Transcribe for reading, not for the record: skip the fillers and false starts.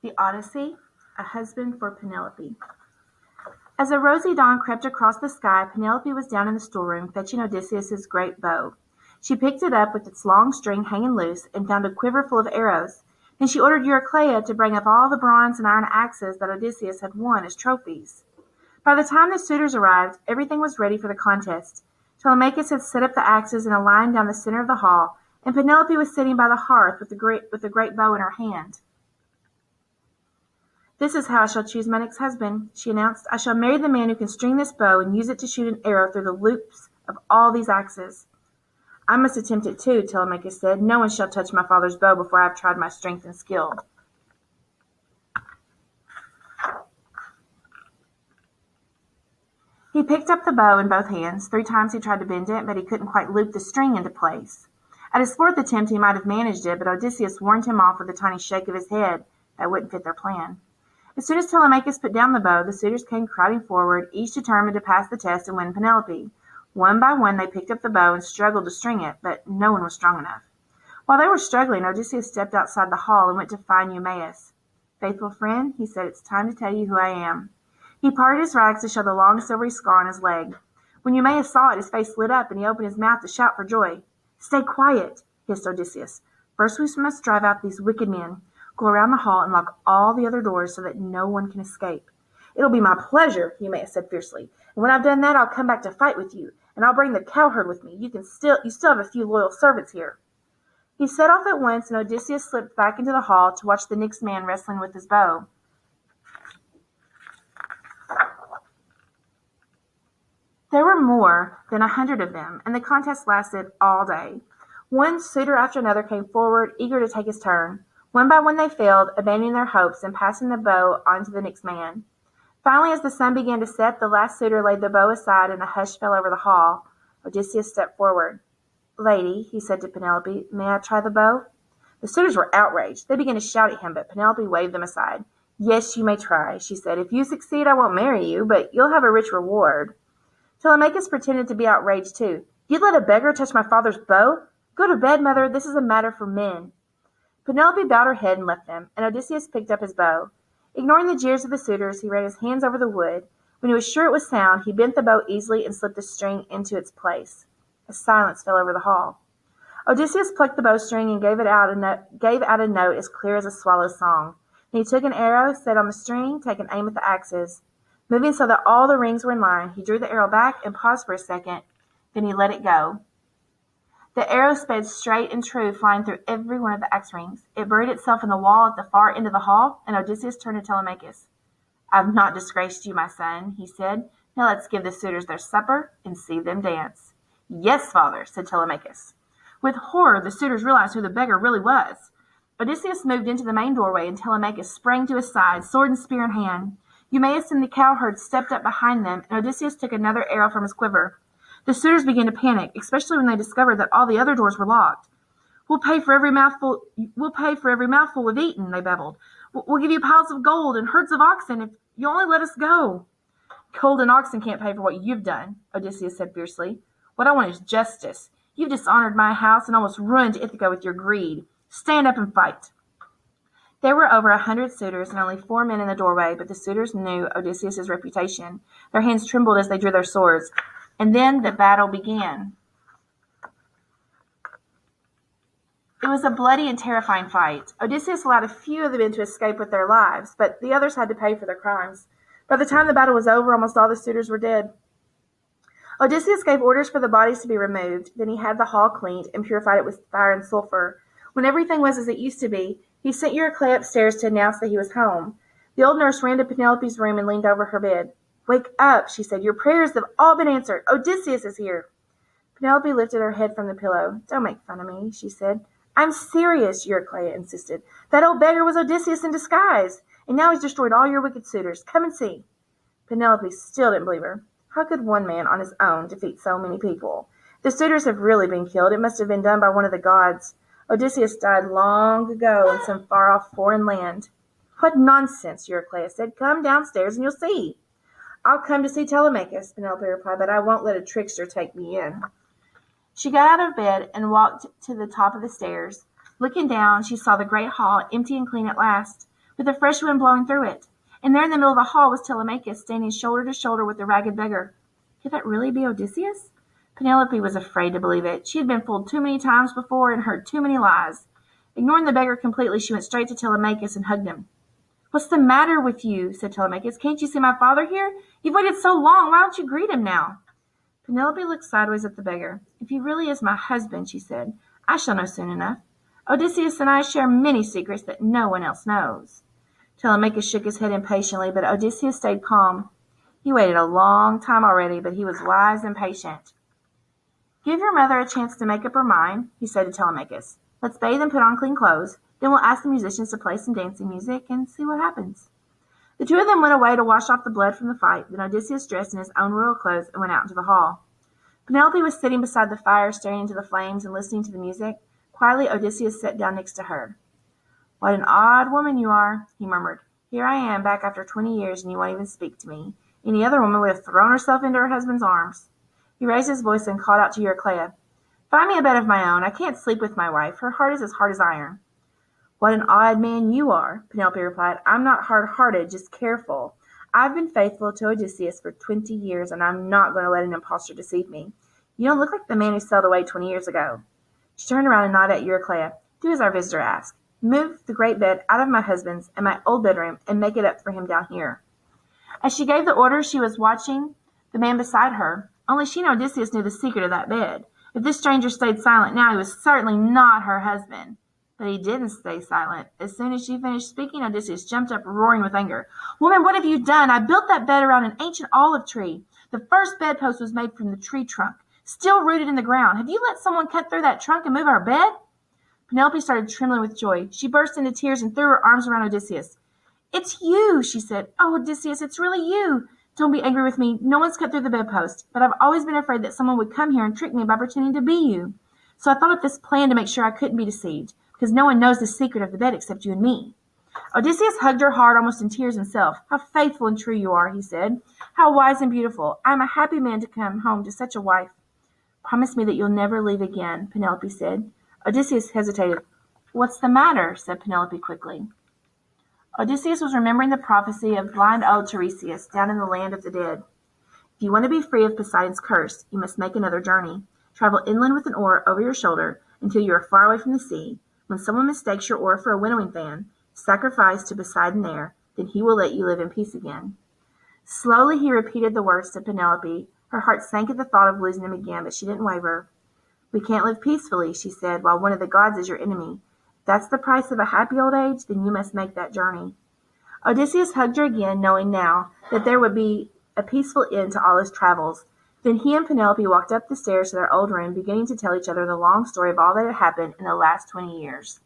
The Odyssey, a husband for Penelope. As a rosy dawn crept across the sky, Penelope was down in the storeroom fetching Odysseus's great bow. She picked it up with its long string hanging loose and found a quiver full of arrows. Then she ordered Eurycleia to bring up all the bronze and iron axes that Odysseus had won as trophies. By the time the suitors arrived, everything was ready for the contest. Telemachus had set up the axes in a line down the center of the hall, and Penelope was sitting by the hearth with the great bow in her hand. "This is how I shall choose my next husband," she announced. "I shall marry the man who can string this bow and use it to shoot an arrow through the loops of all these axes." "I must attempt it too," Telemachus said. "No one shall touch my father's bow before I have tried my strength and skill." He picked up the bow in both hands. 3 times he tried to bend it, but he couldn't quite loop the string into place. At his 4th attempt he might have managed it, but Odysseus warned him off with a tiny shake of his head that wouldn't fit their plan. As soon as Telemachus put down the bow, the suitors came crowding forward, each determined to pass the test and win Penelope. One by one they picked up the bow and struggled to string it, but no one was strong enough. While they were struggling, Odysseus stepped outside the hall and went to find Eumaeus. "Faithful friend," he said, "it's time to tell you who I am." He parted his rags to show the long silvery scar on his leg. When Eumaeus saw it, his face lit up and he opened his mouth to shout for joy. "Stay quiet," hissed Odysseus. "First we must drive out these wicked men. Go around the hall and lock all the other doors so that no one can escape." "It'll be my pleasure," Eumaeus said fiercely. "And when I've done that, I'll come back to fight with you, and I'll bring the cowherd with me. You still have a few loyal servants here." He set off at once, and Odysseus slipped back into the hall to watch the next man wrestling with his bow. There were more than 100 of them, and the contest lasted all day. One suitor after another came forward, eager to take his turn. One by one they failed, abandoning their hopes and passing the bow on to the next man. Finally, as the sun began to set, the last suitor laid the bow aside and a hush fell over the hall. Odysseus stepped forward. "Lady," he said to Penelope, "may I try the bow?" The suitors were outraged. They began to shout at him, but Penelope waved them aside. "Yes, you may try," she said. "If you succeed, I won't marry you, but you'll have a rich reward." Telemachus pretended to be outraged too. "You'd let a beggar touch my father's bow? Go to bed, mother. This is a matter for men." Penelope bowed her head and left them, and Odysseus picked up his bow. Ignoring the jeers of the suitors, he ran his hands over the wood. When he was sure it was sound, he bent the bow easily and slipped the string into its place. A silence fell over the hall. Odysseus plucked the bowstring and gave out a note as clear as a swallow's song. Then he took an arrow, set on the string, taking aim at the axes. Moving so that all the rings were in line, he drew the arrow back and paused for a second. Then he let it go. The arrow sped straight and true, flying through every one of the axe rings. It buried itself in the wall at the far end of the hall, and Odysseus turned to Telemachus. "I've not disgraced you, my son," he said. "Now let's give the suitors their supper and see them dance." "Yes, father," said Telemachus. With horror, the suitors realized who the beggar really was. Odysseus moved into the main doorway, and Telemachus sprang to his side, sword and spear in hand. Eumaeus and the cowherd stepped up behind them, and Odysseus took another arrow from his quiver. The suitors began to panic, especially when they discovered that all the other doors were locked. We'll pay for every mouthful we've eaten," they babbled. We'll give you piles of gold and herds of oxen if you only let us go." "Gold and oxen can't pay for what you've done," Odysseus said fiercely. "What I want is justice. You've dishonored my house and almost ruined Ithaca with your greed. Stand up and fight." There were over 100 suitors and only 4 men in the doorway, but the suitors knew Odysseus's reputation. Their hands trembled as they drew their swords. And then the battle began. It was a bloody and terrifying fight. Odysseus allowed a few of the men to escape with their lives, but the others had to pay for their crimes. By the time the battle was over, almost all the suitors were dead. Odysseus gave orders for the bodies to be removed. Then he had the hall cleaned and purified it with fire and sulfur. When everything was as it used to be, he sent Eurycleia upstairs to announce that he was home. The old nurse ran to Penelope's room and leaned over her bed. "Wake up," she said. "Your prayers have all been answered. Odysseus is here." Penelope lifted her head from the pillow. "Don't make fun of me," she said. "I'm serious," Eurycleia insisted. "That old beggar was Odysseus in disguise, and now he's destroyed all your wicked suitors. Come and see." Penelope still didn't believe her. How could one man on his own defeat so many people? If the suitors have really been killed, it must have been done by one of the gods. Odysseus died long ago in some far-off foreign land. "What nonsense," Eurycleia said. "Come downstairs and you'll see." "I'll come to see Telemachus," Penelope replied, "but I won't let a trickster take me in." She got out of bed and walked to the top of the stairs. Looking down, she saw the great hall empty and clean at last. with the fresh wind blowing through it. And there in the middle of the hall was Telemachus, standing shoulder to shoulder with the ragged beggar. Could that really be Odysseus? Penelope was afraid to believe it. She had been fooled too many times before and heard too many lies. Ignoring the beggar completely, she went straight to Telemachus and hugged him. "What's the matter with you?" said Telemachus. "Can't you see my father here? You've waited so long. Why don't you greet him now?" Penelope looked sideways at the beggar. "If he really is my husband," she said, "I shall know soon enough. Odysseus and I share many secrets that no one else knows." Telemachus shook his head impatiently, but Odysseus stayed calm. He waited a long time already, but he was wise and patient. "Give your mother a chance to make up her mind," he said to Telemachus. "Let's bathe and put on clean clothes. Then we'll ask the musicians to play some dancing music and see what happens." The two of them went away to wash off the blood from the fight. Then Odysseus dressed in his own royal clothes and went out into the hall. Penelope was sitting beside the fire, staring into the flames and listening to the music. Quietly, Odysseus sat down next to her. "What an odd woman you are," he murmured. "Here I am, back after 20 years, and you won't even speak to me. Any other woman would have thrown herself into her husband's arms." He raised his voice and called out to Eurycleia, "Find me a bed of my own. I can't sleep with my wife. Her heart is as hard as iron." "What an odd man you are," Penelope replied. "I'm not hard-hearted, just careful. I've been faithful to Odysseus for 20 years, and I'm not going to let an impostor deceive me. You don't look like the man who sailed away 20 years ago." She turned around and nodded at Eurycleia. "Do as our visitor asked. Move the great bed out of my husband's and my old bedroom and make it up for him down here." As she gave the order, she was watching the man beside her. Only she and Odysseus knew the secret of that bed. If this stranger stayed silent now, he was certainly not her husband. But he didn't stay silent. As soon as she finished speaking, Odysseus jumped up, roaring with anger. "Woman, what have you done? I built that bed around an ancient olive tree. The first bedpost was made from the tree trunk, still rooted in the ground. Have you let someone cut through that trunk and move our bed?" Penelope started trembling with joy. She burst into tears and threw her arms around Odysseus. "It's you," she said. "Oh, Odysseus, it's really you. Don't be angry with me. No one's cut through the bedpost. But I've always been afraid that someone would come here and trick me by pretending to be you. So I thought of this plan to make sure I couldn't be deceived, because no one knows the secret of the bed except you and me." Odysseus hugged her hard, almost in tears himself. "How faithful and true you are," he said. "How wise and beautiful. I am a happy man to come home to such a wife." "Promise me that you'll never leave again," Penelope said. Odysseus hesitated. "What's the matter?" said Penelope quickly. Odysseus was remembering the prophecy of blind old Tiresias down in the land of the dead. "If you want to be free of Poseidon's curse, you must make another journey. Travel inland with an oar over your shoulder until you are far away from the sea. When someone mistakes your oar for a winnowing fan, sacrifice to Poseidon there, then he will let you live in peace again." Slowly he repeated the words to Penelope. Her heart sank at the thought of losing him again, but she didn't waver. "We can't live peacefully," she said, "while one of the gods is your enemy. If that's the price of a happy old age, then you must make that journey." Odysseus hugged her again, knowing now that there would be a peaceful end to all his travels. Then he and Penelope walked up the stairs to their old room, beginning to tell each other the long story of all that had happened in the last 20 years.